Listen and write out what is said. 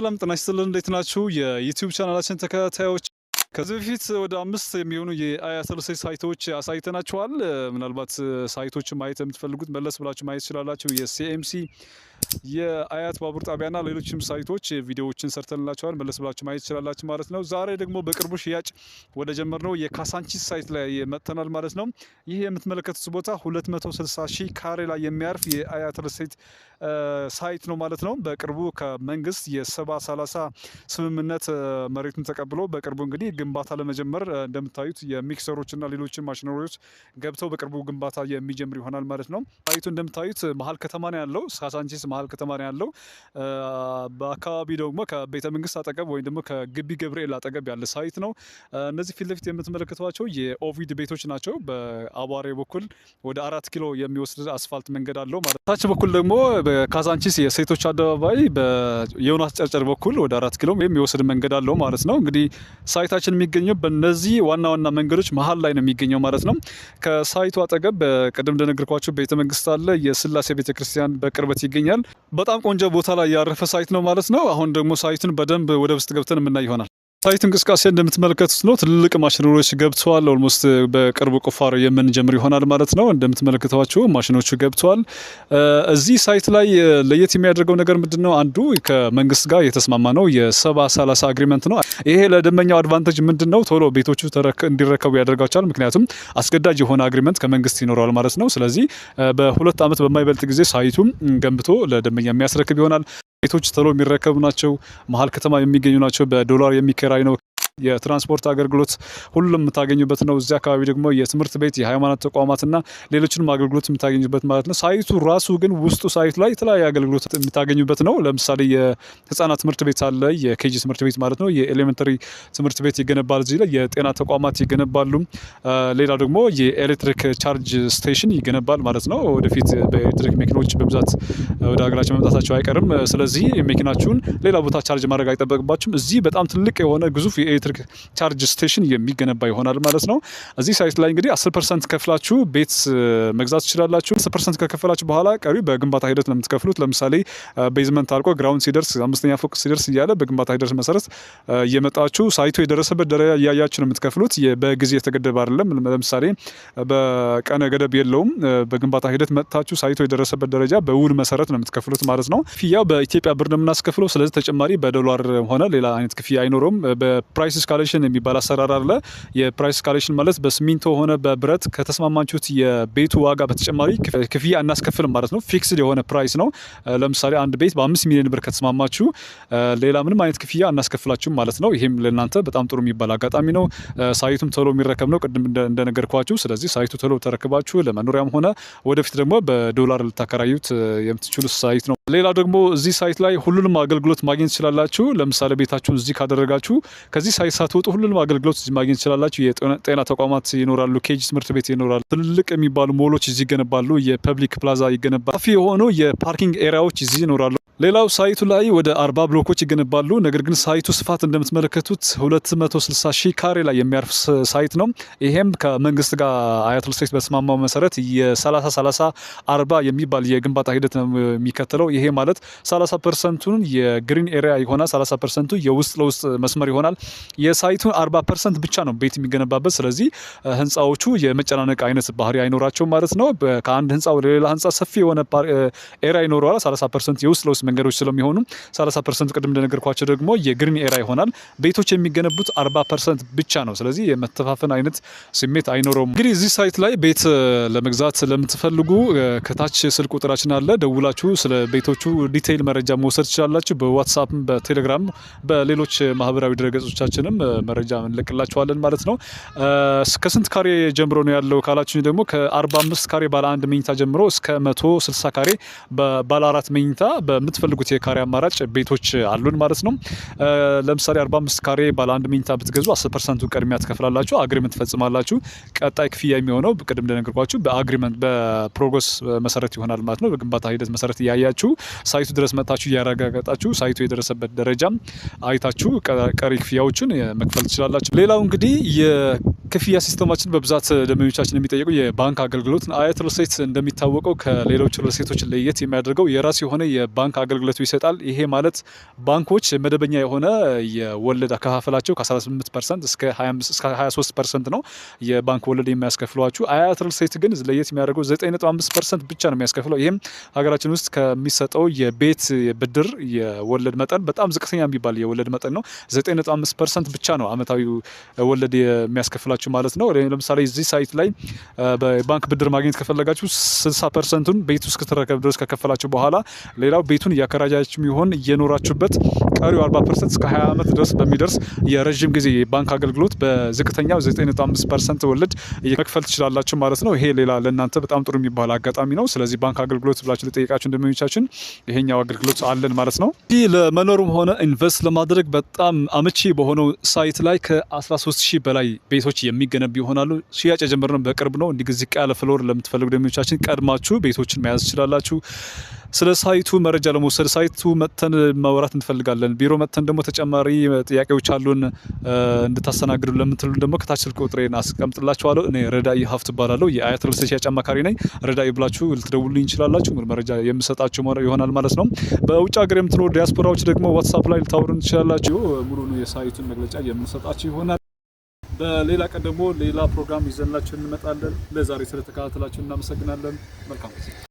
ሰላም ጤና ይስጥልን እንዴት ናችሁ? የዩቲዩብ ቻናላችን ተከታታዮች ከዚህ በፊት ወደ 5 የሚሆኑ የአያት ሪልስቴት ሳይቶች አሳይተናችኋል። ምናልባት ሳይቶችን ማየት የምትፈልጉት መለስ ብላችሁ ማየት ትችላላችሁ። የሲኤምሲ የአያት ባቡር ጣቢያና ሌሎችም ሳይቶች ቪዲዮዎችን ሰርተንላችኋል። መለስ ብላችሁ ማየት ትችላላችሁ ማለት ነው። ዛሬ ደግሞ በቅርቡ ሽያጭ ወደ ጀመርነው የካሳንቺስ ሳይት ላይ መጥተናል ማለት ነው። ይህ የምትመለከቱት ቦታ 260 ሺህ ካሬ ላይ የሚያርፍ የአያት ሪልስቴት ሳይት ነው ማለት ነው። በቅርቡ ከመንግስት የ70/30 ስምምነት መሬቱን ተቀብሎ በቅርቡ እንግዲህ ግንባታ ለመጀመር እንደምታዩት የሚክሰሮችና ሌሎችን ማሽነሪዎች ገብተው በቅርቡ ግንባታ የሚጀምር ይሆናል ማለት ነው። ሳይቱ እንደምታዩት መሀል ከተማ ነው ያለው። ካሳንቺስ መሀል ከተማ ነው ያለው። በአካባቢ ደግሞ ከቤተ መንግስት አጠገብ ወይም ደግሞ ከግቢ ገብርኤል አጠገብ ያለ ሳይት ነው። እነዚህ ፊት ለፊት የምትመለከቷቸው የኦቪድ ቤቶች ናቸው። በአቧሬ በኩል ወደ 4 ኪሎ የሚወስድ አስፋልት መንገድ አለው ማለት ነው። ታች በኩል ደግሞ በካሳንቺስ የሴቶች አደባባይ በዮናስ ጨርጨር በኩል ወደ 4 ኪሎ የሚወስድ መንገድ አለው ማለት ነው። እንግዲህ ሳይታችን የሚገኘው በእነዚህ ዋና ዋና መንገዶች መሀል ላይ ነው የሚገኘው ማለት ነው። ከሳይቱ አጠገብ በቅድም እንደነገርኳችሁ ቤተ መንግስት አለ። የስላሴ ቤተክርስቲያን በቅርበት ይገኛል። በጣም ቆንጆ ቦታ ላይ ያረፈ ሳይት ነው ማለት ነው። አሁን ደግሞ ሳይቱን በደንብ ወደ ውስጥ ገብተን የምናይ ይሆናል። ሳይት እንቅስቃሴ እንደምትመለከቱት ነው። ትልቅ ማሽነሪዎች ገብተዋል። ኦልሞስት በቅርቡ ቁፋሮ የምንጀምር ይሆናል ማለት ነው። እንደምትመለከቷቸው ማሽኖቹ ገብተዋል። እዚህ ሳይት ላይ ለየት የሚያደርገው ነገር ምንድነው? አንዱ ከመንግስት ጋር የተስማማ ነው የ70/30 አግሪመንት ነው። ይሄ ለደንበኛው አድቫንቴጅ ምንድነው? ቶሎ ቤቶቹ እንዲረከቡ ያደርጋቸዋል። ምክንያቱም አስገዳጅ የሆነ አግሪመንት ከመንግስት ይኖረዋል ማለት ነው። ስለዚህ በ2 ዓመት በማይበልጥ ጊዜ ሳይቱም ገንብቶ ለደንበኛ የሚያስረክብ ይሆናል። ቤቶች ቶሎ የሚረከቡ ናቸው። መሀል ከተማ የሚገኙ ናቸው። በዶላር የሚከራይ ነው። የትራንስፖርት አገልግሎት ሁሉም የምታገኙበት ነው። እዚህ አካባቢ ደግሞ የትምህርት ቤት፣ የሃይማኖት ተቋማትና ሌሎችንም አገልግሎት የምታገኙበት ማለት ነው። ሳይቱ ራሱ ግን ውስጡ ሳይቱ ላይ የተለያየ አገልግሎት የምታገኙበት ነው። ለምሳሌ የህፃናት ትምህርት ቤት አለ፣ የኬጂ ትምህርት ቤት ማለት ነው። የኤሌመንተሪ ትምህርት ቤት ይገነባል። እዚህ ላይ የጤና ተቋማት ይገነባሉ። ሌላ ደግሞ የኤሌክትሪክ ቻርጅ ስቴሽን ይገነባል ማለት ነው። ወደፊት በኤሌክትሪክ መኪኖች በብዛት ወደ ሀገራችን መምጣታቸው አይቀርም። ስለዚህ መኪናችሁን ሌላ ቦታ ቻርጅ ማድረግ አይጠበቅባችሁም። እዚህ በጣም ትልቅ የሆነ ግዙፍ የኤሌክትሪክ ቻርጅ ስቴሽን የሚገነባ ይሆናል ማለት ነው። እዚህ ሳይት ላይ እንግዲህ 10% ከፍላችሁ ቤት መግዛት ትችላላችሁ። 10% ከከፈላችሁ በኋላ ቀሪው በግንባታ ሂደት ነው የምትከፍሉት። ለምሳሌ ቤዝመንት አልቆ ግራውንድ ሲደርስ 5ኛ ፎቅ ሲደርስ እያለ በግንባታ ሂደት መሰረት እየመጣችሁ ሳይቱ የደረሰበት ደረጃ እያያችሁ ነው የምትከፍሉት። በጊዜ የተገደበ አይደለም። ለምሳሌ በቀነ ገደብ የለውም። በግንባታ ሂደት መጥታችሁ ሳይቱ የደረሰበት ደረጃ በውል መሰረት ነው የምትከፍሉት ማለት ነው። ክፍያው በኢትዮጵያ ብር ነው የምናስከፍለው። ስለዚህ ተጨማሪ በዶላር ሆነ ሌላ አይነት ክፍያ አይኖረውም። በፕራይስ ስካሌሽን የሚባል አሰራር አለ። የፕራይስ ስካሌሽን ማለት በሲሚንቶ ሆነ በብረት ከተስማማችሁት የቤቱ ዋጋ በተጨማሪ ክፍያ እናስከፍልም ማለት ነው። ፊክስድ የሆነ ፕራይስ ነው። ለምሳሌ አንድ ቤት በ5 ሚሊዮን ብር ከተስማማችሁ ሌላ ምንም አይነት ክፍያ እናስከፍላችሁም ማለት ነው። ይሄም ለእናንተ በጣም ጥሩ የሚባል አጋጣሚ ነው። ሳይቱም ቶሎ የሚረከብ ነው ቅድም እንደነገርኳችሁ። ስለዚህ ሳይቱ ቶሎ ተረክባችሁ ለመኖሪያም ሆነ ወደፊት ደግሞ በዶላር ልታከራዩት የምትችሉት ሳይት ነው። ሌላ ደግሞ እዚህ ሳይት ላይ ሁሉንም አገልግሎት ማግኘት ትችላላችሁ። ለምሳሌ ቤታችሁን እዚህ ካደረጋችሁ ከዚህ ሳይት ሳትወጡ ሁሉንም አገልግሎት እዚህ ማግኘት ትችላላችሁ። የጤና ተቋማት ይኖራሉ። ኬጂ ትምህርት ቤት ይኖራሉ። ትልልቅ የሚባሉ ሞሎች እዚህ ይገነባሉ። የፐብሊክ ፕላዛ ይገነባል። ሰፊ የሆኑ የፓርኪንግ ኤሪያዎች እዚህ ይኖራሉ። ሌላው ሳይቱ ላይ ወደ 40 ብሎኮች ይገነባሉ። ነገር ግን ሳይቱ ስፋት እንደምትመለከቱት 260 ሺህ ካሬ ላይ የሚያርፍ ሳይት ነው። ይሄም ከመንግስት ጋር አያት ሪልስቴት በተስማማው መሰረት የ30/30/40 የሚባል የግንባታ ሂደት ነው የሚከተለው። ይሄ ማለት 30%ቱን የግሪን ኤሪያ ይሆናል፣ 30%ቱ የውስጥ ለውስጥ መስመር ይሆናል። የሳይቱን 40% ብቻ ነው ቤት የሚገነባበት። ስለዚህ ህንፃዎቹ የመጨናነቅ አይነት ባህሪ አይኖራቸውም ማለት ነው። ከአንድ ህንፃ ወደ ሌላ ህንፃ ሰፊ የሆነ ኤሪያ ይኖረዋል። 30% የውስጥ ለውስጥ መንገዶች ስለሚሆኑ 30% ቅድም እንደነገርኳቸው ደግሞ የግሪን ኤሪያ ይሆናል። ቤቶች የሚገነቡት 40% ብቻ ነው። ስለዚህ የመተፋፈን አይነት ስሜት አይኖረውም። እንግዲህ እዚህ ሳይት ላይ ቤት ለመግዛት ለምትፈልጉ ከታች ስልክ ቁጥራችን አለ። ደውላችሁ ስለ ቤቶቹ ዲቴይል መረጃ መውሰድ ትችላላችሁ። በዋትሳፕ፣ በቴሌግራም፣ በሌሎች ማህበራዊ ድረገጾቻችንም መረጃ እንለቅላችኋለን ማለት ነው። ከስንት ካሬ ጀምሮ ነው ያለው ካላችሁ ደግሞ ከ45 ካሬ ባለ 1 መኝታ ጀምሮ እስከ 160 ካሬ ባለ 4 መኝታ በምትፈልጉት የካሬ አማራጭ ቤቶች አሉን ማለት ነው። ለምሳሌ 45 ካሬ ባለ 1 መኝታ ብትገዙ 10% ቅድሚያ ትከፍላላችሁ። አግሪመንት ትፈጽማላችሁ። ቀጣይ ክፍያ የሚሆነው ቅድም እንደነገርኳችሁ በአግሪመንት በፕሮግረስ መሰረት ይሆናል ማለት ነው። በግንባታ ሂደት መሰረት እያያችሁ ሳይቱ ድረስ መጣችሁ እያረጋገጣችሁ ሳይቱ የደረሰበት ደረጃም አይታችሁ ቀሪ ክፍያዎችን መክፈል ትችላላችሁ። ሌላው እንግዲህ የክፍያ ሲስተማችን በብዛት ደንበኞቻችን የሚጠይቁ የባንክ አገልግሎት አያት ሪልስቴት እንደሚታወቀው ከሌሎች ሪልስቴቶች ለየት የሚያደርገው የራሱ የሆነ የባንክ አገልግሎት ይሰጣል። ይሄ ማለት ባንኮች መደበኛ የሆነ የወለድ አከፋፈላቸው ከ18% እስከ 25 እስከ 23% ነው የባንክ ወለድ የሚያስከፍሏችሁ። አያት ሪል ስቴት ግን ለየት የሚያደርገው 9.5% ብቻ ነው የሚያስከፍለው። ይሄም ሀገራችን ውስጥ ከሚሰጠው የቤት ብድር የወለድ መጠን በጣም ዝቅተኛ የሚባል የወለድ መጠን ነው። 9.5% ብቻ ነው አመታዊ ወለድ የሚያስከፍላችሁ ማለት ነው። ለምሳሌ እዚህ ሳይት ላይ በባንክ ብድር ማግኘት ከፈለጋችሁ 60%ን ቤቱ እስከተረከብ ድረስ ከከፈላችሁ በኋላ ሌላው ቤቱን እያከራያችሁ ይሆን እየኖራችሁበት ቀሪው 40% እስከ 20 ዓመት ድረስ በሚደርስ የረጅም ጊዜ የባንክ አገልግሎት በዝቅተኛው 9.5% ወለድ መክፈል ትችላላችሁ ማለት ነው። ይሄ ሌላ ለእናንተ በጣም ጥሩ የሚባል አጋጣሚ ነው። ስለዚህ ባንክ አገልግሎት ብላችሁ ለጠየቃችሁ እንደሚቻችን ይሄኛው አገልግሎት አለን ማለት ነው። ይህ ለመኖሩም ሆነ ኢንቨስት ለማድረግ በጣም አመቺ በሆነው ሳይት ላይ ከ13000 በላይ ቤቶች የሚገነቡ ይሆናሉ። ሽያጭ የጀመርነው በቅርብ ነው። እንዲህ ዝቅ ያለ ፍሎር ለምትፈልጉ ደንበኞቻችን ቀድማችሁ ቤቶችን መያዝ ትችላላችሁ። ስለ ሳይቱ መረጃ ለመውሰድ ሳይቱ መተን ማውራት እንፈልጋለን፣ ቢሮ መተን ደግሞ ተጨማሪ ጥያቄዎች አሉን እንድታስተናግዱ ለምትሉ ደግሞ ከታች ስልክ ቁጥሬን አስቀምጥላችኋለሁ። እኔ ረዳኢ ሀፍት እባላለሁ። የአያት ሪል ስቴት ሽያጭ አማካሪ ነኝ። ረዳኢ ብላችሁ ልትደውሉልኝ እንችላላችሁ። መረጃ የምሰጣችሁ ይሆናል ማለት ነው። በውጭ ሀገር የምትኖሩ ዲያስፖራዎች ደግሞ ዋትስአፕ ላይ ልታወሩን ትችላላችሁ። ሙሉን የሳይቱን መግለጫ የምንሰጣችሁ ይሆናል። በሌላ ቀን ደግሞ ሌላ ፕሮግራም ይዘንላችሁ እንመጣለን። ለዛሬ ስለተከታተላችሁ እናመሰግናለን። መልካም